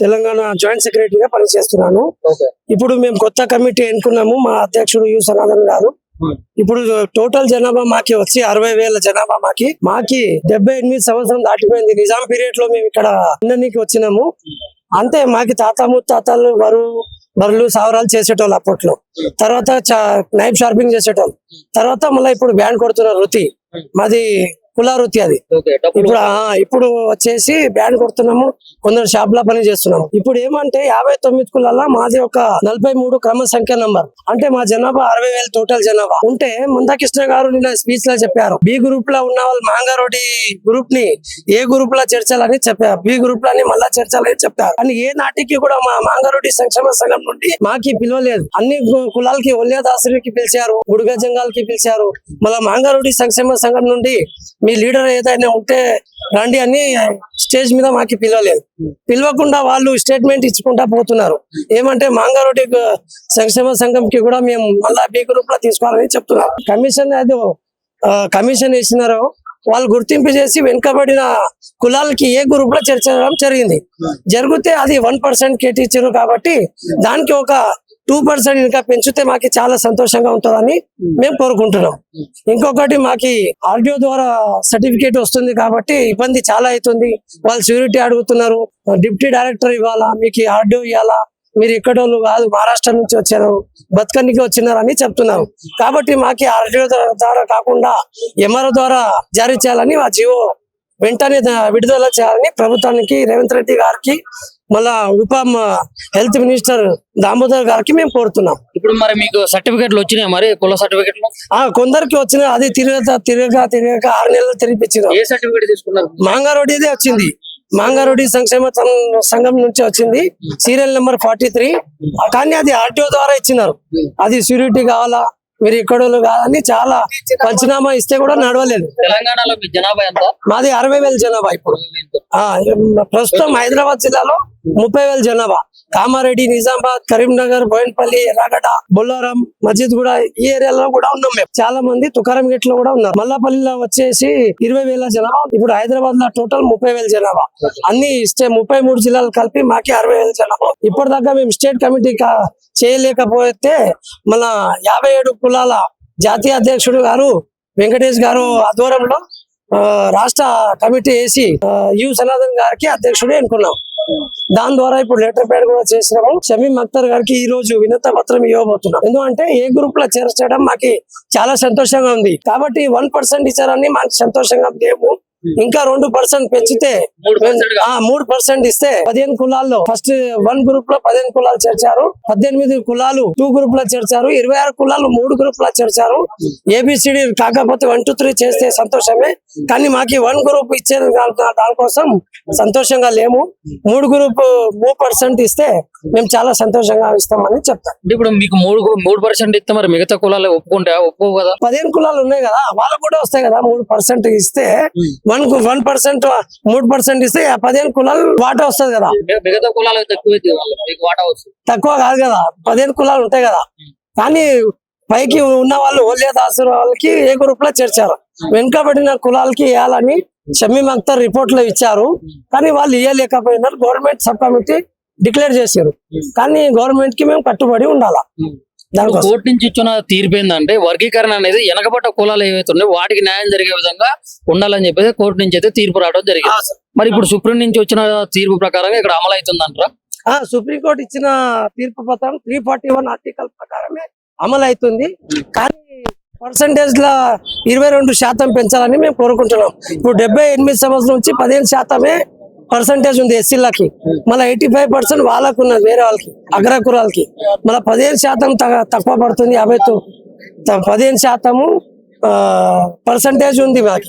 Telangana joint సెక్రటరీగా పనిచేస్తున్నాను. ఇప్పుడు మేము కొత్త కమిటీ ఎన్నుకున్నాము. మా అధ్యక్షుడు యు సనాతన్ గారు. ఇప్పుడు టోటల్ జనాభా మాకి వచ్చి 60,000 జనాభా. మాకి 78 సంవత్సరం దాటిపోయింది. నిజాం పీరియడ్ లో మేము ఇక్కడ ఉండడానికి వచ్చినాము. అంతే. మాకి తాత ముత్తాతలు బరులు సావరాలు చేసేటోళ్ళు అప్పట్లో. తర్వాత నైఫ్ షార్పింగ్ చేసేటోళ్ళు. తర్వాత మళ్ళీ ఇప్పుడు బ్యాండ్ కొడుతున్నారు వృత్తి. మాది కుల వృత్తి అది. ఇప్పుడు వచ్చేసి బ్యాండ్ కొడుతున్నాము. కొందరు షాప్ లా పని చేస్తున్నాము. ఇప్పుడు ఏమంటే 59 కులాల్లో మాది ఒక 43 క్రమ సంఖ్య నంబర్. అంటే మా జనాభా 60,000 టోటల్ జనాభా ఉంటే మందాకృష్ణ గారు నిన్న స్పీచ్ లో చెప్పారు, బి గ్రూప్ లో ఉన్న వాళ్ళు మాంగారెడ్డి గ్రూప్ ని ఏ గ్రూప్ లో చేర్చాలని చెప్పారు, బి గ్రూప్ లని మళ్ళా చేర్చాలని చెప్పారు. కానీ ఏ నాటికి కూడా మా మాంగారెడ్డి సంక్షేమ సంఘం నుండి మాకి పిలవలేదు. అన్ని కులాలకి ఒల్యాదాసురికి పిలిచారు, గుడుగ జంగాలకి పిలిచారు. మళ్ళా మాంగారెడ్డి సంక్షేమ సంఘం నుండి మీ లీడర్ ఏదైనా ఉంటే రండి అని స్టేజ్ మీద మాకి పిలవలేదు. పిలవకుండా వాళ్ళు స్టేట్మెంట్ ఇచ్చుకుంటా పోతున్నారు. ఏమంటే మాంగారెడ్డి సంక్షేమ సంఘంకి కూడా మేము మళ్ళా బి గ్రూప్ లో తీసుకోవాలని చెప్తున్నారు. కమిషన్ వేసినారో వాళ్ళు గుర్తింపు చేసి వెనుకబడిన కులాలకి ఏ గ్రూప్ లో చేర్చడం జరిగితే అది 1% కేటాయించారు. కాబట్టి దానికి ఒక 2% ఇంకా పెంచితే మాకి చాలా సంతోషంగా ఉంటుందని మేము కోరుకుంటున్నాం. ఇంకొకటి మాకి ఆర్డిఓ ద్వారా సర్టిఫికేట్ వస్తుంది కాబట్టి ఇబ్బంది చాలా అవుతుంది. వాళ్ళు సెక్యూరిటీ అడుగుతున్నారు, డిప్యూటీ డైరెక్టర్ ఇవ్వాలా, మీకు ఆర్డిఓ ఇవ్వాలా, మీరు ఇక్కడోళ్ళు కాదు మహారాష్ట్ర నుంచి వచ్చారు, బతుకనికి వచ్చినారని చెప్తున్నారు. కాబట్టి మాకి ఆర్డిఓ ద్వారా కాకుండా ఎంఆర్ఓ ద్వారా జారీ చేయాలని ఆ జీవో వెంటనే విడుదల చేయాలని ప్రభుత్వానికి, రేవంత్ రెడ్డి గారికి, మళ్ళా హెల్త్ మినిస్టర్ దామోదర్ గారికి మేము కోరుతున్నాం. ఇప్పుడు మరి మీకు సర్టిఫికెట్లు వచ్చినాయి? మరి కుల సర్టిఫికెట్లు కొందరికి వచ్చినాయి. అది తిరగక 6 నెలలు తిరిగిపించారు. ఏ సర్టిఫికెట్ తీసుకున్నారు? మాంగారెడ్డిదే వచ్చింది. మాంగారెడ్డి సంక్షేమ సంఘం నుంచి వచ్చింది, సీరియల్ నెంబర్ 43. కానీ అది ఆర్టీఓ ద్వారా ఇచ్చినారు. అది సెక్యూరిటీ కావాలా, మీరు ఇక్కడోళ్ళు కాదని చాలా పంచనామా ఇస్తే కూడా నడవలేదు. తెలంగాణలో మీ జనాభా ఎంత? మాది 60,000 జనాభా. ఇప్పుడు ప్రస్తుతం హైదరాబాద్ జిల్లాలో 30,000 జనాభా. కామారెడ్డి, నిజామాబాద్, కరీంనగర్, బోయినపల్లి, ఎర్రగడ్డ, బొల్లారం, మస్జిద్ కూడా ఈ ఏరియాలో కూడా ఉన్నాం మేము. చాలా మంది తుకారం గేట్ లో కూడా ఉన్నారు. మల్లాపల్లిలో వచ్చేసి 20,000 జనాభా. ఇప్పుడు హైదరాబాద్ లో టోటల్ 30,000 జనాభా. అన్ని ఇస్తే 33 జిల్లాలు కలిపి మాకి 60,000 జనాభా. ఇప్పటిదాకా మేము స్టేట్ కమిటీ చేయలేకపోతే మన 57 కులాల జాతీయ అధ్యక్షుడు గారు వెంకటేష్ గారు ఆధ్వర్యంలో రాష్ట్ర కమిటీ వేసి యు సనాతన్ గారికి అధ్యక్షుడు ఎన్నుకున్నాం. దాని ద్వారా ఇప్పుడు లెటర్ ప్యాడ్ కూడా చేసినాము. షమీం అఖ్తర్ గారికి ఈ రోజు వినత పత్రం ఇవ్వబోతున్నాం. ఎందుకంటే ఏ గ్రూప్ లో చేర్చడం మాకి చాలా సంతోషంగా ఉంది. కాబట్టి 1% ఇచ్చారని మాకు సంతోషంగా లేవు. ఇంకా 2% పెంచితే 3% ఇస్తే 15 కులాల్లో ఫస్ట్ 1 గ్రూప్ లో 15 కులాలు చేర్చారు, 18 కులాలు 2 గ్రూప్ లో చేర్చారు, 26 కులాలు 3 గ్రూప్ లో చేర్చారు. ఏబిసిడి కాకపోతే 1 2 3 చేస్తే సంతోషమే. కానీ మాకి 1 గ్రూప్ ఇచ్చేది దానికోసం సంతోషంగా లేము. 3% ఇస్తే మేము చాలా సంతోషంగా ఇస్తామని చెప్తాం. ఇప్పుడు మీకు 3% ఇస్తే మరి మిగతా కులాలు ఒప్పుకుంటే ఒప్పుకో కదా? 15 కులాలు ఉన్నాయి కదా, వాళ్ళకు కూడా వస్తాయి కదా. 3% ఇస్తే 1% 3% ఇస్తే 15 కులాలు వాటా వస్తుంది కదా. మిగతా కులాలు తక్కువ కాదు కదా, 15 కులాలు ఉంటాయి కదా. కానీ పైకి ఉన్న వాళ్ళు ఓల్యాదాసు వాళ్ళకి ఏ గ్రూప్ లో చేర్చారు. వెనుకబడిన కులాలకి వేయాలని షమీం అఖ్తర్ రిపోర్ట్ లో ఇచ్చారు. కానీ వాళ్ళు ఇవ్వలేకపోయినారు. గవర్నమెంట్ సబ్ కమిటీ డిక్లేర్ చేశారు. కానీ గవర్నమెంట్ కి మేము కట్టుబడి ఉండాలా. కోర్టు నుంచి ఇచ్చిన తీర్పు ఏంటంటే వర్గీకరణ అనేది వెనకబడ్డ కులాలు ఏవైతే ఉన్నాయో వాటికి న్యాయం జరిగే విధంగా ఉండాలని చెప్పేసి కోర్టు నుంచి అయితే తీర్పు రావడం జరిగింది. మరి ఇప్పుడు సుప్రీం నుంచి వచ్చిన తీర్పు ప్రకారంగా ఇక్కడ అమలు అవుతుందంటారా? సుప్రీంకోర్టు ఇచ్చిన తీర్పు ప్రకారం 341 ఆర్టికల్ ప్రకారమే అమలు అవుతుంది. కానీ పర్సంటేజ్ లా 22% పెంచాలని మేము కోరుకుంటున్నాం. ఇప్పుడు 78 సంవత్సరం నుంచి 15% పర్సంటేజ్ ఉంది ఎస్సీలకి. మళ్ళీ 85% వాళ్ళకు ఉన్నది, వేరే వాళ్ళకి అగ్రకులాలకి. మళ్ళీ 15% తక్కువ పడుతుంది. 15% పర్సంటేజ్ ఉంది మాకు.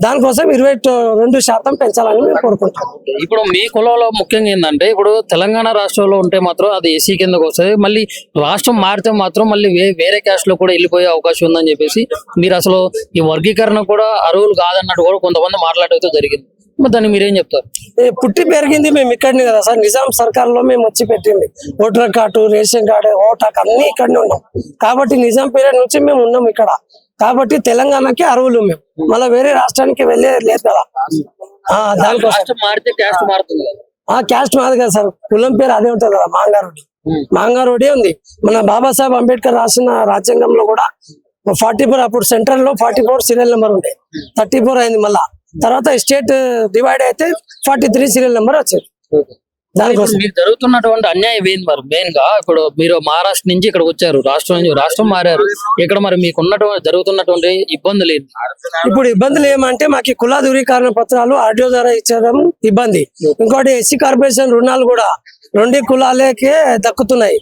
దానికోసం 22% పెంచాలని మేము కోరుకుంటాం. ఇప్పుడు మీ కులంలో ముఖ్యంగా ఏంటంటే ఇప్పుడు తెలంగాణ రాష్ట్రంలో ఉంటే మాత్రం అది ఎస్సీ కిందకు వస్తుంది. మళ్ళీ రాష్ట్రం మారితే మాత్రం మళ్ళీ వేరే క్యాస్ట్ లో కూడా వెళ్ళిపోయే అవకాశం ఉందని చెప్పేసి మీరు అసలు ఈ వర్గీకరణ కూడా అర్హులు కాదన్నట్టు కూడా కొంతమంది మాట్లాడటం జరిగింది. దాన్ని మీరేం చెప్తారు? పుట్టి పెరిగింది మేము ఇక్కడనే కదా సార్. నిజాం సర్కార్ లో మేము వచ్చి పెట్టింది ఓటర్ కార్డు, రేషన్ కార్డు, ఓటాక్ అన్ని ఇక్కడనే ఉన్నాం. కాబట్టి నిజాం పీరియడ్ నుంచి మేము ఉన్నాం ఇక్కడ. కాబట్టి తెలంగాణకి అర్హులు మేము. మళ్ళీ వేరే రాష్ట్రానికి వెళ్ళే లేదు కదా. దానికోసం మారితే క్యాస్ట్ మారుతుంది. ఆ క్యాస్ట్ మాది కదా సార్, కులం పేరు అదే ఉంటుంది కదా, మాంగారెడ్డి. మాంగారెడ్డి ఉంది. మన బాబాసాహెబ్ అంబేద్కర్ రాసిన రాజ్యాంగంలో కూడా 44, అప్పుడు సెంట్రల్ లో 44 సీరియల్ నెంబర్ ఉండే, 34 అయింది. మళ్ళా తర్వాత స్టేట్ డివైడ్ అయితే 43 సీరియల్ నెంబర్ వచ్చేది. దానికోసం మీకు జరుగుతున్నటువంటి అన్యాయం ఏంది మరి మెయిన్ గా? ఇప్పుడు మీరు మహారాష్ట్ర నుంచి ఇక్కడికి వచ్చారు, రాష్ట్రం మారారు. ఇక్కడ మరి మీకు ఉన్నటువంటి జరుగుతున్నటువంటి ఇబ్బందులు ఏంటి? ఇప్పుడు ఇబ్బందులు ఏమంటే మాకు కుల ధృవీకరణ పత్రాలు ఆర్డిఓ ద్వారా ఇచ్చడం ఇబ్బంది. ఇంకోటి ఎస్సీ కార్పొరేషన్ రుణాలు కూడా 2 కులాలకే దక్కుతున్నాయి,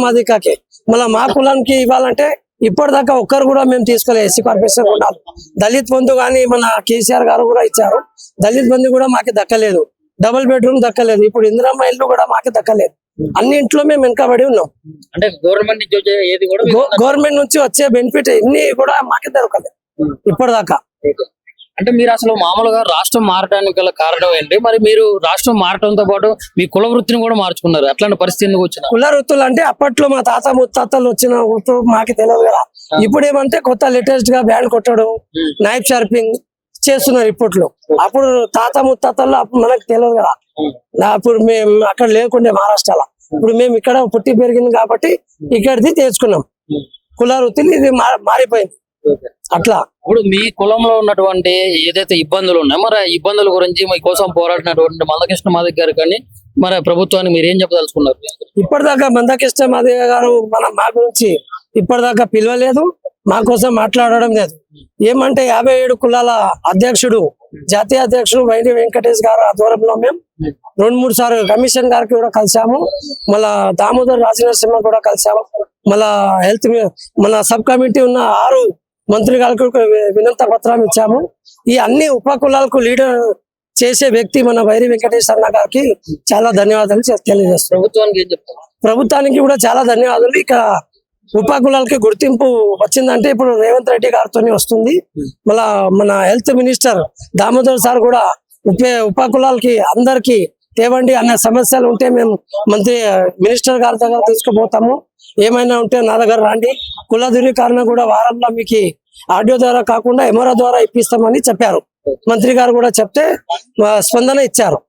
మాదికాకే. మళ్ళీ మా కులానికి ఇవ్వాలంటే ఇప్పటిదాకా ఒక్కరు కూడా మేము తీసుకోలేదు ఎస్సీ కార్పొరేషన్ రుణాలు. దళిత్ బంధు కానీ మన కేసీఆర్ గారు కూడా ఇచ్చారు, దళిత్ బంధు కూడా మాకు దక్కలేదు. డబుల్ బెడ్రూమ్ దక్కలేదు. ఇప్పుడు ఇందిరమ్మ ఇల్లు కూడా మాకు దక్కలేదు. అన్ని ఇంట్లో మేము వెనకబడి ఉన్నాం. అంటే గవర్నమెంట్ నుంచి వచ్చే ఏది కూడా మీకు గవర్నమెంట్ నుంచి వచ్చే బెనిఫిట్ ఇన్ని కూడా మాకే దొరకలేదు ఇప్పటిదాకా. అంటే మీరు అసలు మామూలుగా రాష్ట్రం మారడానికి గల కారణం ఏంటి? మరి మీరు రాష్ట్రం మారటంతో పాటు మీ కుల వృత్తిని కూడా మార్చుకున్నారు, అట్లాంటి పరిస్థితి ఎందుకు వచ్చిన? కుల వృత్తులు అంటే అప్పట్లో మా తాత ముత్తాతలు వచ్చిన వృత్తులు మాకు తెలియదు కదా. ఇప్పుడు ఏమంటే కొత్త లేటెస్ట్ గా బ్యాండ్ కొట్టడం, నైఫ్ షార్పింగ్ చేస్తున్నారు ఇప్పట్లో. అప్పుడు తాత ముత్తాతల్లో అప్పుడు మనకు తెలియదు కదా. అప్పుడు మేము అక్కడ లేకుండే మహారాష్ట్రలో. ఇప్పుడు మేము ఇక్కడ పుట్టి పెరిగింది కాబట్టి ఇక్కడిది తెచ్చుకున్నాం. కుల వృత్తిని ఇది మారిపోయింది అట్లా. ఇప్పుడు మీ కులంలో ఉన్నటువంటి ఏదైతే ఇబ్బందులు ఉన్నాయో మరి ఆ ఇబ్బందుల గురించి మీకోసం పోరాడినటువంటి మందకృష్ణ మాదిగ గారు కానీ మరి ప్రభుత్వానికి మీరు ఏం చెప్పదలుచుకున్నారు? ఇప్పటిదాకా మందకృష్ణ మాదిగ గారు మా గురించి ఇప్పటిదాకా పిలవలేదు, మా కోసం మాట్లాడడం లేదు. ఏమంటే 57 కులాల అధ్యక్షుడు, జాతీయ అధ్యక్షుడు వైడి వెంకటేష్ గారు ఆధ్వర్యంలో మేము 2-3 సార్లు కమిషన్ గారికి కూడా కలిసాము. మళ్ళా దామోదర్ రాజనరసింహ కూడా కలిసాము. మళ్ళా హెల్త్ మన సబ్ కమిటీ ఉన్న 6 మంత్రి గారికి వినత పత్రం ఇచ్చాము. ఈ అన్ని ఉప కులాలకు లీడర్ చేసే వ్యక్తి మన వైరి వెంకటేష్ అన్న గారికి చాలా ధన్యవాదాలు తెలియజేస్తాం. ప్రభుత్వానికి ఏం చెప్తారు? ప్రభుత్వానికి కూడా చాలా ధన్యవాదాలు. ఇక ఉప కులాలకి గుర్తింపు వచ్చిందంటే ఇప్పుడు రేవంత్ రెడ్డి గారితో వస్తుంది. మళ్ళా మన హెల్త్ మినిస్టర్ దామోదర్ సార్ కూడా ఉప కులాలకి అందరికి తేవండి అన్న సమస్యలు ఉంటే మేము మినిస్టర్ గారి దగ్గర తీసుకుపోతాము. ఏమైనా ఉంటే నా దగ్గర రండి. కుల ధృవీకరణ కూడా వారంలో మీకు ఆడియో ద్వారా కాకుండా ఎమోరా ద్వారా ఇప్పిస్తామని చెప్పారు. మంత్రి గారు కూడా చెప్తే స్పందన ఇచ్చారు.